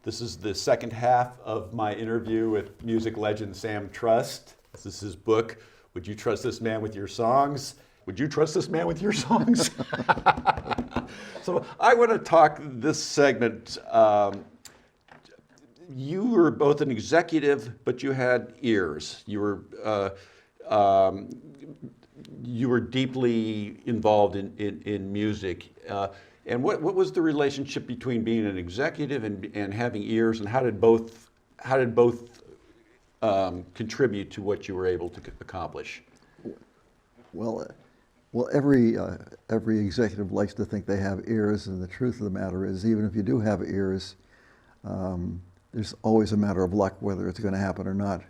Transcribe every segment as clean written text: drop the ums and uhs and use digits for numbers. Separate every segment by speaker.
Speaker 1: This is the second half of my interview with music legend Sam Trust. This is his book, Would You Trust This Man with Your Songs? Would you trust this man with your songs? So I want to talk this segment. You were both an executive, but you had ears. You were deeply involved in music. And what was the relationship between being an executive and having ears, and how did both contribute to what you were able to accomplish?
Speaker 2: Well, every executive likes to think they have ears, and the truth of the matter is, even if you do have ears, there's always a matter of luck whether it's going to happen or not.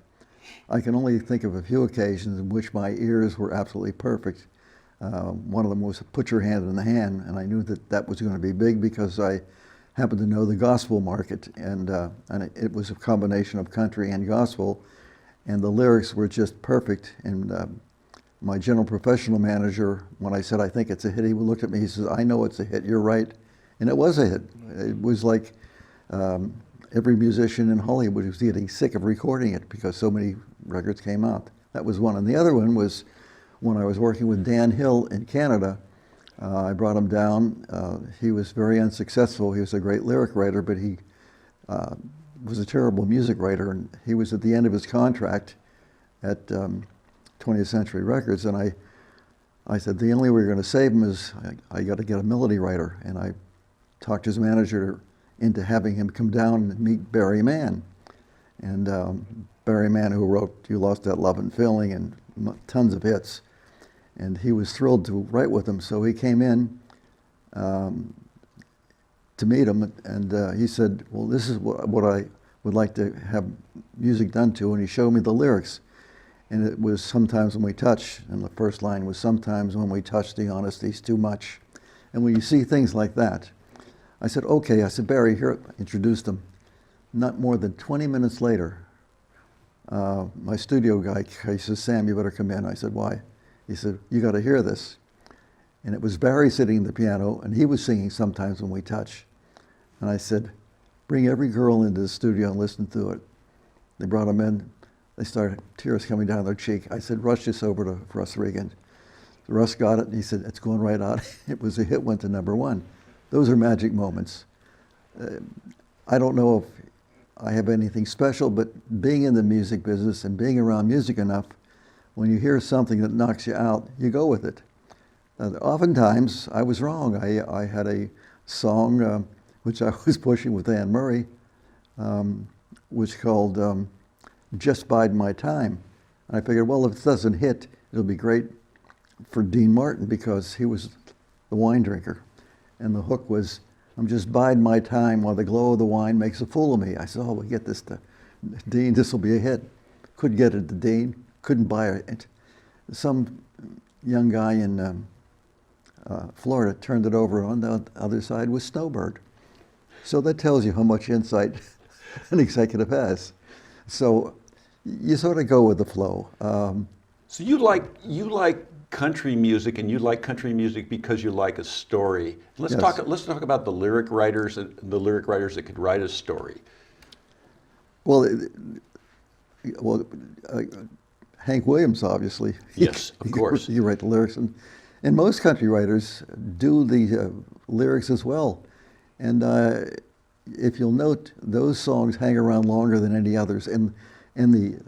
Speaker 2: I can only think of a few occasions in which my ears were absolutely perfect. One of them was Put Your Hand in the Hand, and I knew that was going to be big because I happened to know the gospel market, and it was a combination of country and gospel, and the lyrics were just perfect. And my general professional manager, when I said I think it's a hit, he looked at me, he says, I know it's a hit, you're right. And it was a hit. It was like every musician in Hollywood was getting sick of recording it because so many records came out. That was one. And the other one was when I was working with Dan Hill in Canada. I brought him down. He was very unsuccessful. He was a great lyric writer, but he was a terrible music writer. And he was at the end of his contract at 20th Century Records, and I said the only way we're going to save him is I got to get a melody writer, and I talked his manager into having him come down and meet Barry Mann, and Barry Mann, who wrote "You Lost That Love and Feeling" and tons of hits, and he was thrilled to write with him. So he came in to meet him, and he said, "Well, this is what I would like to have music done to," and he showed me the lyrics. And it was sometimes when we touch, and the first line was sometimes when we touch, the honesty's too much. And when you see things like that, I said, okay. I said, Barry, here, introduced him. Not more than 20 minutes later, my studio guy, he says, Sam, you better come in. I said, why? He said, you got to hear this. And it was Barry sitting at the piano, and he was singing sometimes when we touch. And I said, bring every girl into the studio and listen to it. They brought him in. They started, tears coming down their cheek. I said, rush this over to Russ Regan. Russ got it, and he said, it's going right out. It was a hit, went to #1. Those are magic moments. I don't know if I have anything special, but being in the music business and being around music enough, when you hear something that knocks you out, you go with it. Oftentimes, I was wrong. I had a song, which I was pushing with Anne Murray, was called Just Bide My Time. And I figured, well, if it doesn't hit, it'll be great for Dean Martin because he was the wine drinker. And the hook was, I'm just biding my time while the glow of the wine makes a fool of me. I said, oh, we'll get this to Dean, this will be a hit. Couldn't get it to Dean, couldn't buy it. Some young guy in Florida turned it over, on the other side was Snowbird. So that tells you how much insight an executive has. So you sort of go with the flow.
Speaker 1: So you like country music, and you like country music because you like a story. Let's
Speaker 2: Yes.
Speaker 1: talk about the lyric writers and the lyric writers that could write a story.
Speaker 2: Well, Hank Williams, obviously.
Speaker 1: Yes, of course.
Speaker 2: He write the lyrics, and most country writers do the lyrics as well. And if you'll note, those songs hang around longer than any others, and the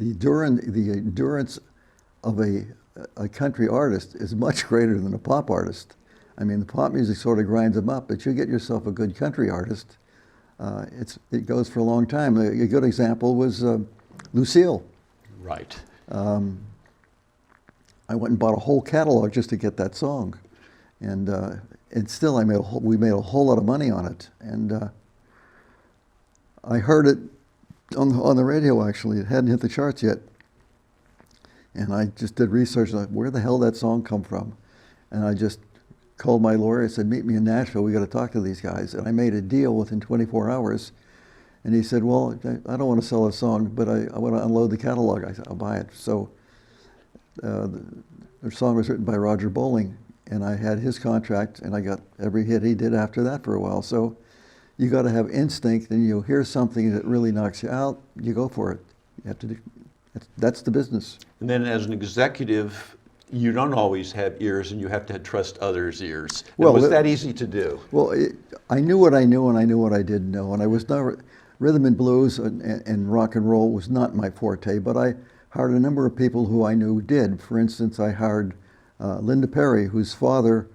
Speaker 2: endurance of a country artist is much greater than a pop artist. I mean, the pop music sort of grinds them up, but you get yourself a good country artist, it goes for a long time. A good example was Lucille.
Speaker 1: Right.
Speaker 2: I went and bought a whole catalog just to get that song, and still we made a whole lot of money on it. And I heard it on the radio, actually. It hadn't hit the charts yet. And I just did research on where the hell that song come from. And I just called my lawyer. I said, meet me in Nashville. We got to talk to these guys. And I made a deal within 24 hours. And he said, well, I don't want to sell a song, but I want to unload the catalog. I said, I'll buy it. So the song was written by Roger Bowling, and I had his contract, and I got every hit he did after that for a while. So you got to have instinct, and you hear something that really knocks you out, you go for it. You have to do, that's the business.
Speaker 1: And then as an executive, you don't always have ears, and you have to trust others' ears. And
Speaker 2: Well,
Speaker 1: was that easy to do?
Speaker 2: Well, I knew what I knew, and I knew what I didn't know. And I was never, rhythm and blues and rock and roll was not my forte, but I hired a number of people who I knew did. For instance, I hired Linda Perry, whose father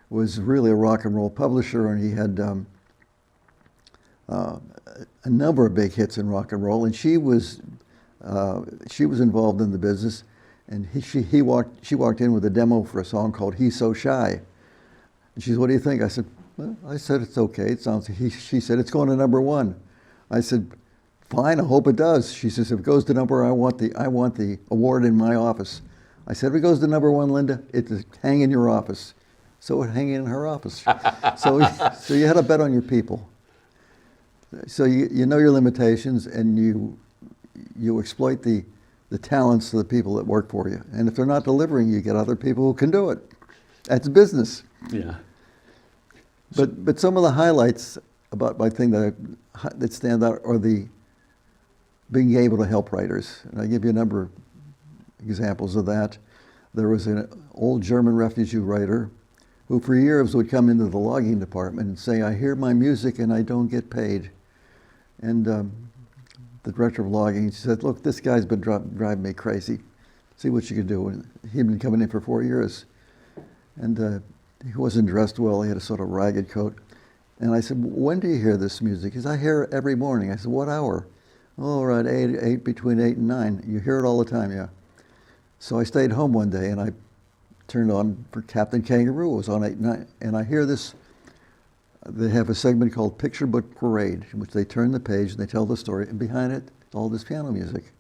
Speaker 2: was really a rock and roll publisher, and he had a number of big hits in rock and roll, and she was involved in the business. And she walked in with a demo for a song called "He's So Shy," and she said, "What do you think?" I said, "Well," I said, "it's okay. It sounds." She said, "It's going to #1." I said, "Fine. I hope it does." She says, "If it goes to number, I want the award in my office." I said, "If it goes to #1, Linda, it's hang in your office." So it hang in her office. so you had to bet on your people. So you know your limitations, and you exploit the talents of the people that work for you. And if they're not delivering, you get other people who can do it. That's business.
Speaker 1: Yeah.
Speaker 2: But some of the highlights about my thing that stand out are the being able to help writers. And I give you a number of examples of that. There was an old German refugee writer who for years would come into the logging department and say, "I hear my music and I don't get paid." And the director of logging, she said, "Look, this guy's been driving me crazy. See what you can do." And he'd been coming in for 4 years. And he wasn't dressed well. He had a sort of ragged coat. And I said, "When do you hear this music?" He said, "I hear it every morning." I said, "What hour?" "Oh, around between 8 and 9. You hear it all the time?" "Yeah." So I stayed home one day and I turned on for Captain Kangaroo. It was on 8 and 9. And I hear this. They have a segment called Picture Book Parade, in which they turn the page and they tell the story, and behind it, all this piano music.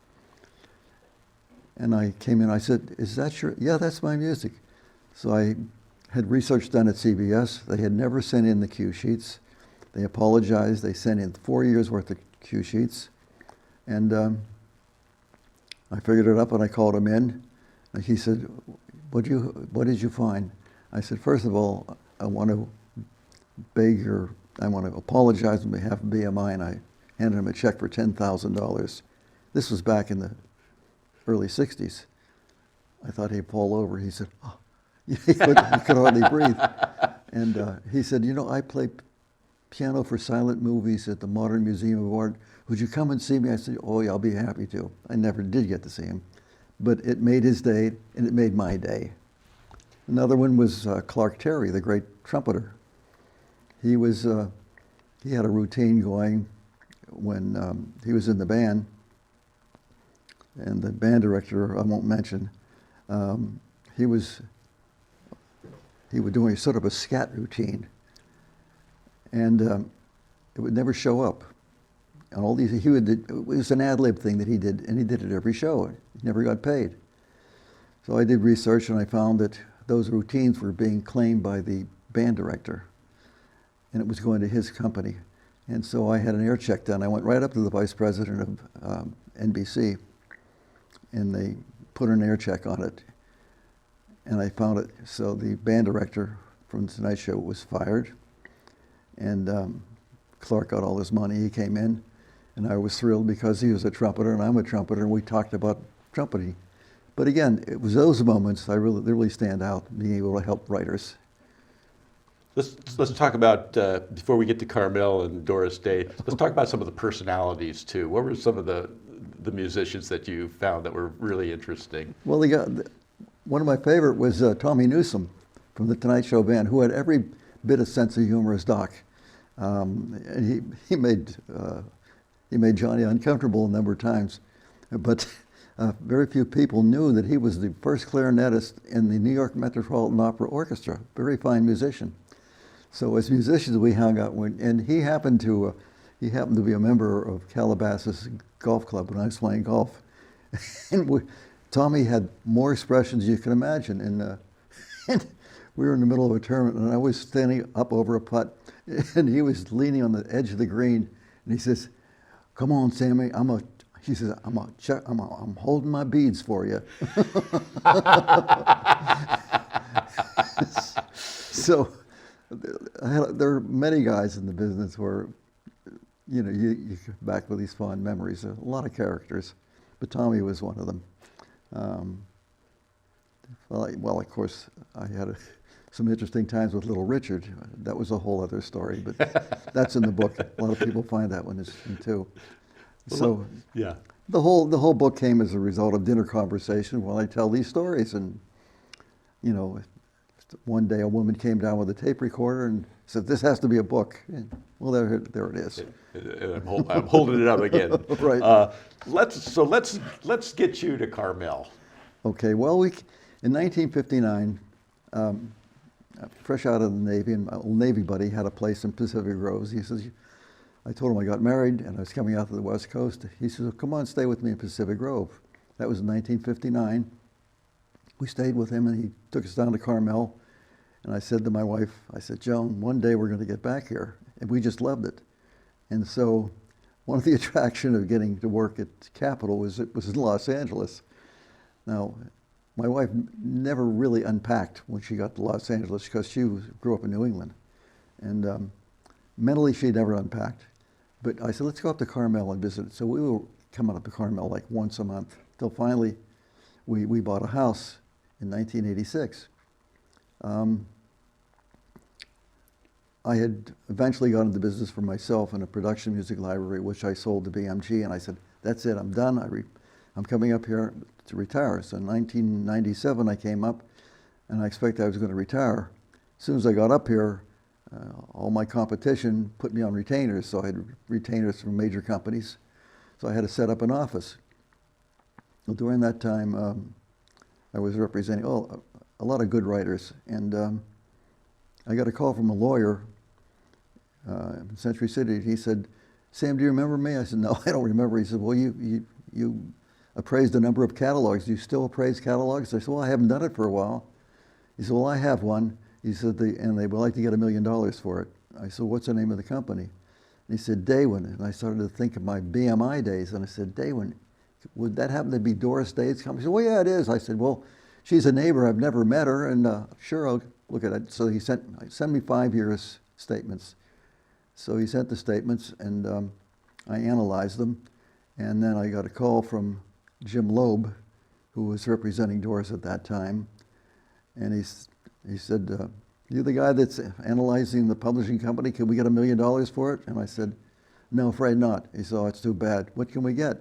Speaker 2: And I came in, I said, "Is that your?" "Yeah, that's my music." So I had research done at CBS. They had never sent in the cue sheets. They apologized. They sent in 4 years worth of cue sheets. And I figured it up and I called him in. And he said, what did you find?" I said, "First of all, I want to apologize on behalf of BMI," and I handed him a check for $10,000. This was back in the early 60s. I thought he'd fall over. He said, "Oh," he could hardly breathe. And he said, "You know, I play piano for silent movies at the Modern Museum of Art. Would you come and see me?" I said, "Oh, yeah, I'll be happy to." I never did get to see him, but it made his day, and it made my day. Another one was Clark Terry, the great trumpeter. He had a routine going when he was in the band, and the band director, I won't mention, he was doing sort of a scat routine, and it would never show up. And all these, it was an ad-lib thing that he did, and he did it every show. He never got paid. So I did research, and I found that those routines were being claimed by the band director, and it was going to his company. And so I had an air check done. I went right up to the vice president of NBC, and they put an air check on it, and I found it. So the band director from The Tonight Show was fired, and Clark got all his money. He came in, and I was thrilled because he was a trumpeter, and I'm a trumpeter, and we talked about trumpeting. But again, it was those moments that really stand out, being able to help writers.
Speaker 1: Let's talk about, before we get to Carmel and Doris Day, let's talk about some of the personalities too. What were some of the musicians that you found that were really interesting?
Speaker 2: Well, one of my favorite was Tommy Newsom from the Tonight Show band, who had every bit of sense of humor as Doc. And he made Johnny uncomfortable a number of times, but very few people knew that he was the first clarinetist in the New York Metropolitan Opera Orchestra. Very fine musician. So as musicians, we hung out, and he happened to be a member of Calabasas Golf Club when I was playing golf. And Tommy had more expressions you can imagine. And we were in the middle of a tournament, and I was standing up over a putt, and he was leaning on the edge of the green, and he says, "Come on, Sammy, I'm holding my beads for you." So there are many guys in the business where you come back with these fond memories. A lot of characters, but Tommy was one of them. Well, of course, I had some interesting times with Little Richard. That was a whole other story, but that's in the book. A lot of people find that one interesting too. So
Speaker 1: yeah,
Speaker 2: the whole book came as a result of dinner conversation while I tell these stories. And one day a woman came down with a tape recorder and said, "This has to be a book." And, well, there it is.
Speaker 1: I'm holding it up again.
Speaker 2: Right.
Speaker 1: Let's get you to Carmel.
Speaker 2: Okay. Well, in 1959, fresh out of the Navy, and my old Navy buddy had a place in Pacific Groves. He says, I told him I got married and I was coming out to the West Coast. He says, well, come on, stay with me in Pacific Grove. That was in 1959. We stayed with him and he took us down to Carmel. And I said to my wife, I said, Joan, one day we're going to get back here. And we just loved it. And so one of the attractions of getting to work at Capitol was it was in Los Angeles. Now, my wife never really unpacked when she got to Los Angeles because she grew up in New England. And mentally, she never unpacked. But I said, let's go up to Carmel and visit. So we were coming up to Carmel like once a month, till finally we bought a house in 1986. I had eventually got into business for myself in a production music library, which I sold to BMG, and I said, that's it, I'm done. I'm coming up here to retire. So in 1997, I came up, and I expected I was going to retire. As soon as I got up here, all my competition put me on retainers, so I had retainers from major companies. So I had to set up an office. Well, during that time, I was representing a lot of good writers, and I got a call from a lawyer in Century City. He said, Sam, do you remember me? I said, no, I don't remember. He said, well, you appraised a number of catalogs. Do you still appraise catalogs? I said, well, I haven't done it for a while. He said, well, I have one. He said, and they would like to get $1 million for it. I said, what's the name of the company? And he said, Daywin. And I started to think of my BMI days, and I said, Daywin, would that happen to be Doris Day's company? He said, well, yeah, it is. I said, well, she's a neighbor. I've never met her, and sure, I'll look at it. So he sent me 5 years statements. So he sent the statements, and I analyzed them. And then I got a call from Jim Loeb, who was representing Doris at that time. And he said, you're the guy that's analyzing the publishing company. Can we get $1 million for it? And I said, no, afraid not. He said, oh, it's too bad. What can we get?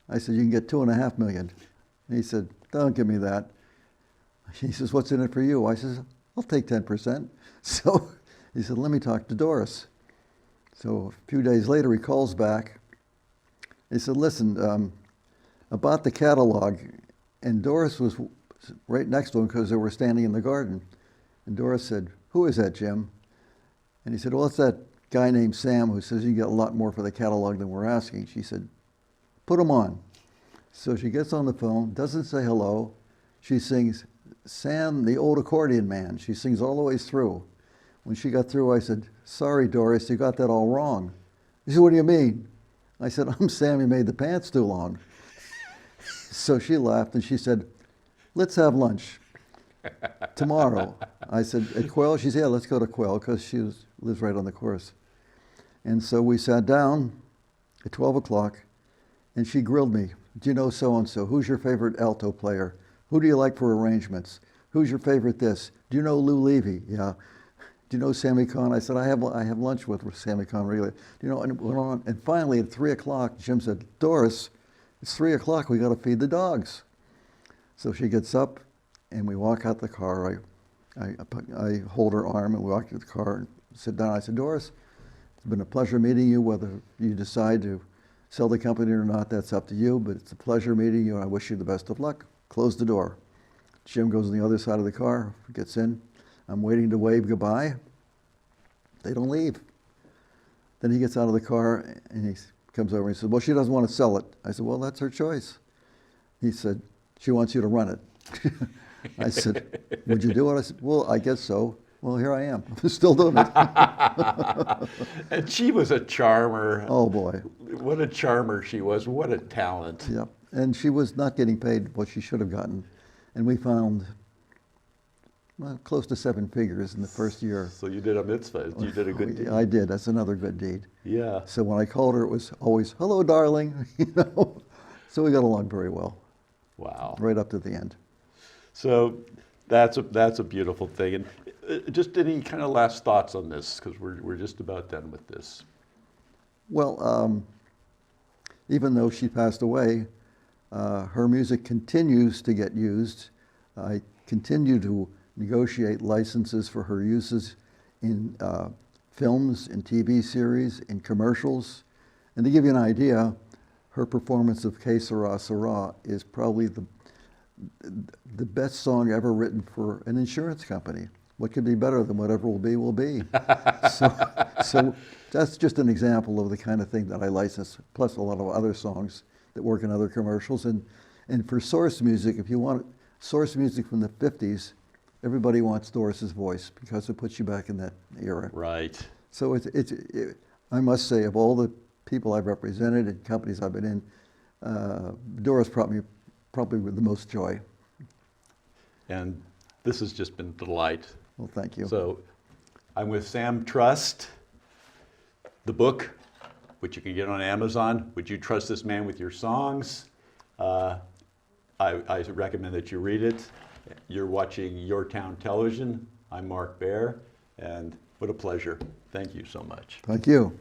Speaker 2: I said, you can get $2.5 million. And he said, don't give me that. He says, what's in it for you? I said, I'll take 10%. So he said, let me talk to Doris. So a few days later, he calls back. He said, listen, about the catalog, and Doris was right next to him because they were standing in the garden. And Doris said, who is that, Jim? And he said, well, it's that guy named Sam who says you get a lot more for the catalog than we're asking. She said, put him on. So she gets on the phone, doesn't say hello. She sings, Sam, the old accordion man. She sings all the way through. When she got through, I said, sorry, Doris, you got that all wrong. She said, what do you mean? I said, I'm Sam, you made the pants too long. So she laughed and she said, let's have lunch tomorrow. I said, at Quail? She said, yeah, let's go to Quail, because she lives right on the course. And so we sat down at 12 o'clock, and she grilled me. Do you know so-and-so? Who's your favorite alto player? Who do you like for arrangements? Who's your favorite this? Do you know Lou Levy? Yeah. Do you know Sammy Kahn? I said, I have lunch with Sammy Kahn regularly. Do you know, and it went on. And finally, at 3 o'clock, Jim said, Doris, it's 3 o'clock, we got to feed the dogs. So she gets up, and we walk out the car. I hold her arm, and we walk to the car and sit down. I said, Doris, it's been a pleasure meeting you. Whether you decide to sell the company or not, that's up to you, but it's a pleasure meeting you, and I wish you the best of luck. Close the door. Jim goes on the other side of the car, gets in. I'm waiting to wave goodbye. They don't leave. Then he gets out of the car, and he comes over and he says, well, she doesn't want to sell it. I said, well, that's her choice. He said, she wants you to run it. I said, would you do it? I said, well, I guess so. Well, here I am. I'm still doing it.
Speaker 1: And she was a charmer.
Speaker 2: Oh, boy.
Speaker 1: What a charmer she was. What a talent.
Speaker 2: Yep. And she was not getting paid what she should have gotten. And we found well, close to 7 figures in the first year.
Speaker 1: So you did a mitzvah. You did a good deed.
Speaker 2: I did. That's another good deed.
Speaker 1: Yeah.
Speaker 2: So when I called her, it was always, "Hello, darling," you know. So we got along very well.
Speaker 1: Wow.
Speaker 2: Right up to the end.
Speaker 1: So that's a beautiful thing. And just any kind of last thoughts on this, because we're just about done with this.
Speaker 2: Well, even though she passed away, her music continues to get used. I continue to negotiate licenses for her uses in films, in TV series, in commercials. And to give you an idea, her performance of Que Sera, Sera is probably the best song ever written for an insurance company. What could be better than whatever will be, will be? So that's just an example of the kind of thing that I license, plus a lot of other songs that work in other commercials. And for source music, if you want source music from the 50s, everybody wants Doris's voice because it puts you back in that era.
Speaker 1: Right.
Speaker 2: So I must say, of all the people I've represented and companies I've been in, Doris brought me probably with the most joy.
Speaker 1: And this has just been a delight.
Speaker 2: Well, thank you.
Speaker 1: So I'm with Sam Trust. The book, which you can get on Amazon, Would You Trust This Man with Your Songs? I recommend that you read it. You're watching YourTown Television. I'm Mark Baer, and what a pleasure. Thank you so much.
Speaker 2: Thank you.